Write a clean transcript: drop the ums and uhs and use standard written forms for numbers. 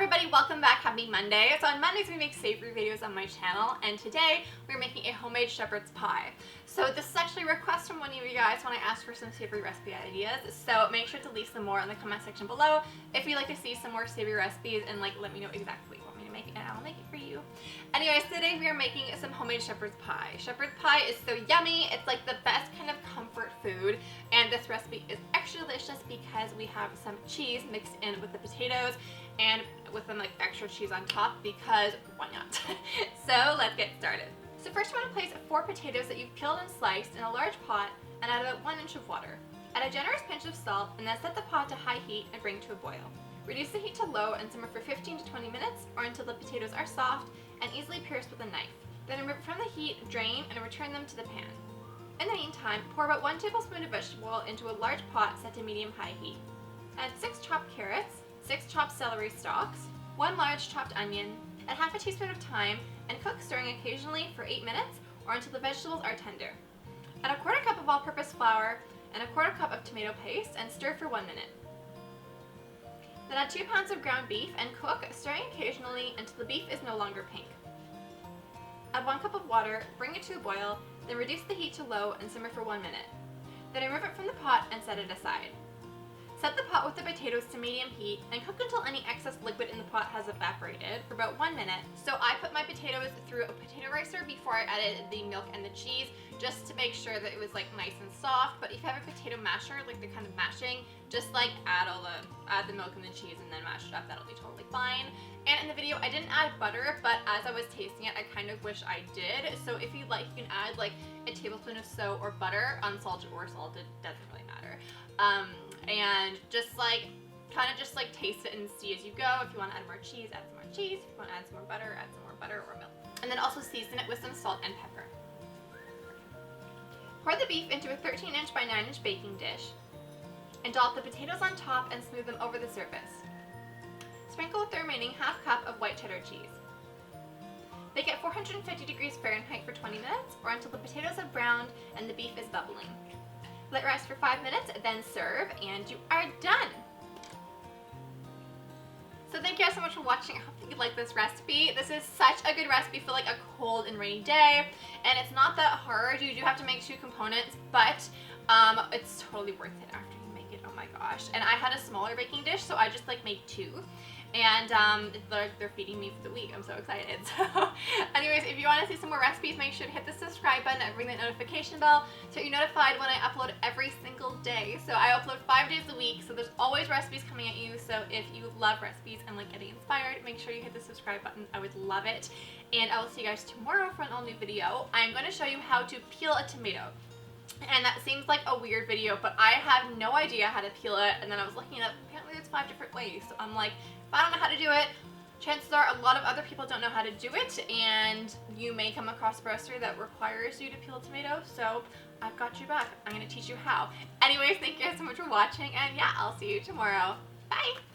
everybody, welcome back. Happy Monday. So on Mondays we make savory videos on my channel, and today we're making a homemade shepherd's pie. So this is actually a request from one of you guys when I asked for some savory recipe ideas, so make sure to leave some more in the comment section below if you'd like to see some more savory recipes, and let me know exactly what you want me to make and I'll make it for you. Anyways, today we are making some homemade shepherd's pie. Shepherd's pie is so yummy. It's like the best kind of comfort food, and this recipe is extra delicious because we have some cheese mixed in with the potatoes and with some extra cheese on top, because why not? So let's get started. So first you want to place 4 potatoes that you've peeled and sliced in a large pot and add about 1 inch of water. Add a generous pinch of salt and then set the pot to high heat and bring to a boil. Reduce the heat to low and simmer for 15 to 20 minutes or until the potatoes are soft and easily pierced with a knife. Then remove it from the heat, drain, and return them to the pan. In the meantime, pour about 1 tablespoon of vegetable oil into a large pot set to medium-high heat. Add 6 chopped carrots, 6 chopped celery stalks, 1 large chopped onion, add half a teaspoon of thyme, and cook, stirring occasionally for 8 minutes or until the vegetables are tender. Add a 1/4 cup of all-purpose flour and a 1/4 cup of tomato paste and stir for 1 minute. Then add 2 pounds of ground beef and cook, stirring occasionally until the beef is no longer pink. Add 1 cup of water, bring it to a boil, then reduce the heat to low and simmer for 1 minute. Then remove it from the pot and set it aside. Set the pot with the potatoes to medium heat and cook until any excess liquid in the pot has evaporated for about 1 minute. So I put my potatoes through a potato ricer before I added the milk and the cheese, just to make sure that it was nice and soft. But if you have a potato masher, the kind of mashing, just add the milk and the cheese and then mash it up. That'll be totally fine. And in the video I didn't add butter, but as I was tasting it I kind of wish I did. So if you like, you can add a tablespoon of so or butter, unsalted or salted, doesn't really matter. And just taste it and see as you go. If you want to add more cheese, add some more cheese. If you want to add some more butter, add some more butter or milk. And then also season it with some salt and pepper. Pour the beef into a 13-inch by 9-inch baking dish and dollop the potatoes on top and smooth them over the surface. Sprinkle with the remaining half cup of white cheddar cheese. Bake at 450 degrees Fahrenheit for 20 minutes or until the potatoes have browned and the beef is bubbling. Let rest for 5 minutes, then serve, and you are done! So thank you guys so much for watching. I hope that you like this recipe. This is such a good recipe for a cold and rainy day, and it's not that hard. You do have to make 2 components, but it's totally worth it after you make it. Oh my gosh. And I had a smaller baking dish, so I just made 2. And they're feeding me for the week. I'm so excited. So anyways, if you want to see some more recipes, make sure to hit the subscribe button and ring the notification bell so you're notified when I upload every single day. So I upload 5 days a week, so there's always recipes coming at you. So if you love recipes and getting inspired, make sure you hit the subscribe button. I would love it. And I will see you guys tomorrow for an all-new video. I'm going to show you how to peel a tomato. And that seems like a weird video, but I have no idea how to peel it. And then I was looking it up. Apparently there's 5 different ways. So I'm like, if I don't know how to do it, chances are a lot of other people don't know how to do it, and you may come across a grocery that requires you to peel a tomato, so I've got you back. I'm going to teach you how. Anyways, thank you guys so much for watching, and yeah, I'll see you tomorrow. Bye!